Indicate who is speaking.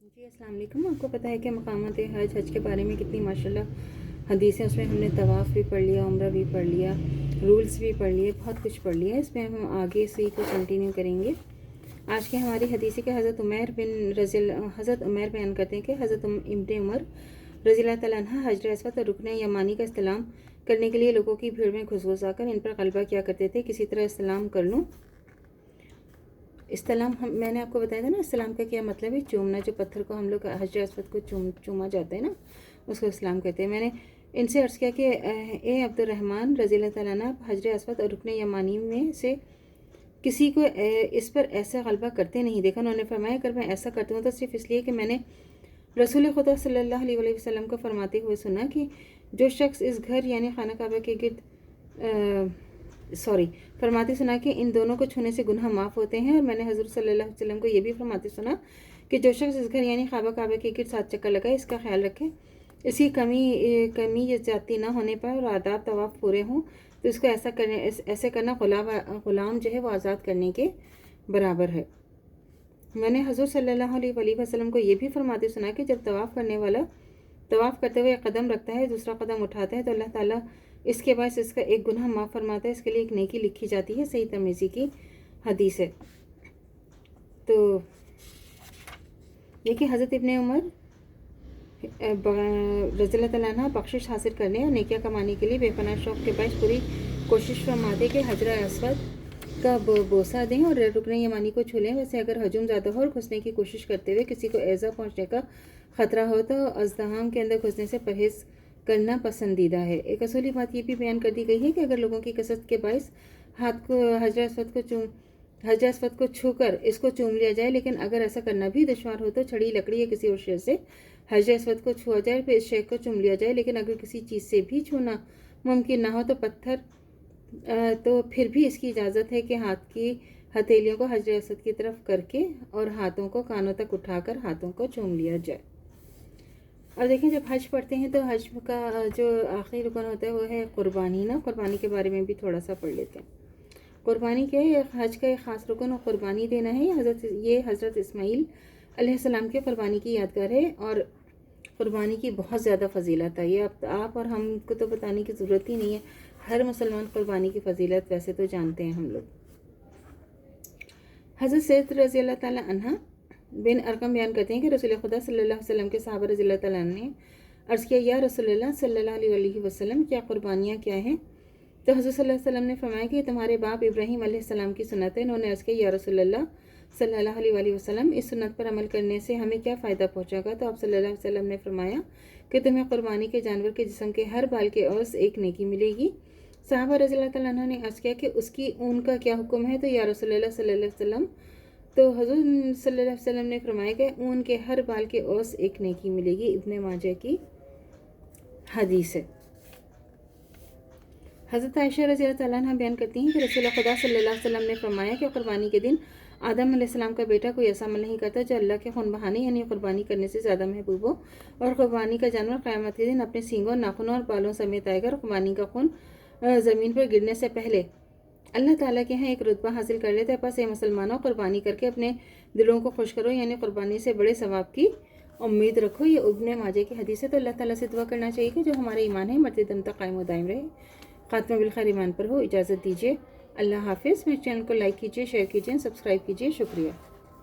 Speaker 1: جی السلام علیکم. آپ کو پتہ ہے کہ مقامات حج کے بارے میں کتنی ماشاءاللہ حدیثیں، اس میں ہم نے طواف بھی پڑھ لیا، عمرہ بھی پڑھ لیا، رولز بھی پڑھ لیے، بہت کچھ پڑھ لیا. اس میں ہم آگے سے کو کنٹینیو کریں گے. آج کی ہماری حدیث کہ حضرت عمیر بیان کرتے ہیں کہ حضرت ابن عمر رضی اللہ تعالیٰ عنہ حجر اسود اور رکن یمانی کا استلام کرنے کے لیے لوگوں کی بھیڑ میں گھس آ کر ان پر غلبہ کیا کرتے تھے. کسی طرح استلام کر لوں. استلام میں نے آپ کو بتایا تھا نا، استلام کا کیا مطلب ہے؟ چومنا. جو پتھر کو ہم لوگ حجر اسود کو چوما جاتا ہے نا، اس کو استلام کہتے ہیں. میں نے ان سے عرض کیا کہ اے عبد الرحمن رضی اللہ تعالیٰ عنہ، حجر اسود اور رکن یمانی میں سے کسی کو اس پر ایسا غلبہ کرتے نہیں دیکھا. انہوں نے فرمایا اگر میں ایسا کرتا ہوں تو صرف اس لیے کہ میں نے رسول خدا صلی اللہ علیہ وسلم کو فرماتے ہوئے سنا کہ جو شخص اس گھر یعنی خانہ کعبہ کے گرد فرماتے سنا کہ ان دونوں کو چھونے سے گناہ معاف ہوتے ہیں. اور میں نے حضور صلی اللہ علیہ وسلم کو یہ بھی فرماتے سنا کہ جو شخص اس گھر یعنی کعبہ کے گرد 7 چکر لگائے، اس کا خیال رکھے، اس کی کمی یا زیادتی نہ ہونے پر اور آداب طواف پورے ہوں تو اس کو ایسے کرنا غلام جو ہے وہ آزاد کرنے کے برابر ہے. میں نے حضور صلی اللہ علیہ وسلم کو یہ بھی فرماتے سنا کہ جب طواف کرنے والا طواف کرتے ہوئے ایک قدم رکھتا ہے، دوسرا قدم اٹھاتا ہے تو اللہ تعالیٰ اس کے باعث اس کا ایک گناہ معاف فرماتا ہے، اس کے لیے ایک نیکی لکھی جاتی ہے. صحیح ترمذی کی حدیث ہے. تو یہ کہ حضرت ابن عمر رضی اللہ تعالیٰ عنہ بخشش حاصل کرنے اور نیکیاں کمانے کے لیے بے پناہ شوق کے باعث پوری کوشش فرماتے کہ حجر اسود کا بوسہ دیں اور رکن یمانی کو چھو لیں. ویسے اگر ہجوم زیادہ ہو اور گھسنے کی کوشش کرتے ہوئے کسی کو ایذا پہنچنے کا خطرہ ہو تو ازدحام کے اندر گھسنے سے پرہیز کرنا پسندیدہ ہے. ایک اصولی بات یہ بھی بیان کر دی گئی ہے کہ اگر لوگوں کی کثرت کے باعث ہاتھ کو حجر اسود کو چھو کر اس کو چوم لیا جائے، لیکن اگر ایسا کرنا بھی دشوار ہو تو چھڑی، لکڑی یا کسی اور شے سے حجر اسود کو چھوا جائے، پھر اس شے کو چوم لیا جائے. لیکن اگر کسی چیز سے بھی چھونا ممکن نہ ہو تو پھر بھی اس کی اجازت ہے کہ ہاتھ کی ہتھیلیوں کو حجر اسود کی طرف کر کے اور ہاتھوں کو کانوں تک اٹھا کر ہاتھوں کو چوم لیا جائے. اور دیکھیں جب حج پڑھتے ہیں تو حج کا جو آخری رکن ہوتا ہے وہ ہے قربانی. قربانی کے بارے میں بھی تھوڑا سا پڑھ لیتے ہیں. قربانی کیا ہے؟ حج کا ایک خاص رکن اور قربانی دینا ہے. یہ حضرت اسماعیل علیہ السلام کے قربانی کی یادگار ہے اور قربانی کی بہت زیادہ فضیلت ہے. یہ آپ اور ہم کو تو بتانے کی ضرورت ہی نہیں ہے، ہر مسلمان قربانی کی فضیلت ویسے تو جانتے ہیں ہم لوگ. حضرت سید رضی اللہ تعالیٰ عنہ بن ارقم بیان کرتے ہیں کہ رسول خدا صلی اللہ علیہ وسلم کے صحابہ رضی اللہ تعالیٰ عنہ نے عرض کیا یا رسول اللہ صلی اللہ علیہ وسلم، کیا قربانیاں کیا ہیں؟ تو حضرت صلی اللہ علیہ وسلم نے فرمایا کہ تمہارے باپ ابراہیم علیہ السلام کی سنت ہے. انہوں نے عرض کیا یا رسول اللہ صلی اللہ علیہ وسلم، اس سنت پر عمل کرنے سے ہمیں کیا فائدہ پہنچے گا؟ تو آپ صلی اللہ علیہ وسلم نے فرمایا کہ تمہیں قربانی کے جانور کے جسم کے ہر بال کے عوض ایک نیکی ملے گی. صحابہ رضی اللہ تعالیٰ عنہ نے عرض کیا کہ اس کی اون کا کیا حکم ہے؟ تو یا رسول اللہ صلی اللہ علیہ وسلم، تو حضور صلی اللہ علیہ وسلم نے فرمایا کہ اون کے ہر بال کے عوض ایک نیکی ملے گی. ابن ماجہ کی حدیث ہے. حضرت عائشہ رضی اللہ تعالیٰ عنہ بیان کرتی ہیں کہ رسول خدا صلی اللہ علیہ وسلم نے فرمایا کہ قربانی کے دن آدم علیہ السلام کا بیٹا کوئی ایسا عمل نہیں کرتا جو اللہ کے خون بہانے یعنی قربانی کرنے سے زیادہ محبوب ہو، اور قربانی کا جانور قیامت کے دن اپنے سینگوں، ناخنوں اور بالوں سمیت آئے گا. قربانی کا خون زمین پر گرنے سے پہلے اللہ تعالیٰ کے ہاں ایک رتبہ حاصل کر لیتا ہے. پس اے مسلمانوں، قربانی کر کے اپنے دلوں کو خوش کرو، یعنی قربانی سے بڑے ثواب کی امید رکھو. یہ ابن ماجہ کی حدیث ہے. تو اللہ تعالیٰ سے دعا کرنا چاہیے کہ جو ہمارے ایمان ہے مرتے دم تک قائم و دائم رہے، خاتمہ بالخیر ایمان پر ہو. اجازت دیجیے. اللہ حافظ. میرے چینل کو لائک کیجیے، شیئر کیجیے، سبسکرائب کیجیے. شکریہ.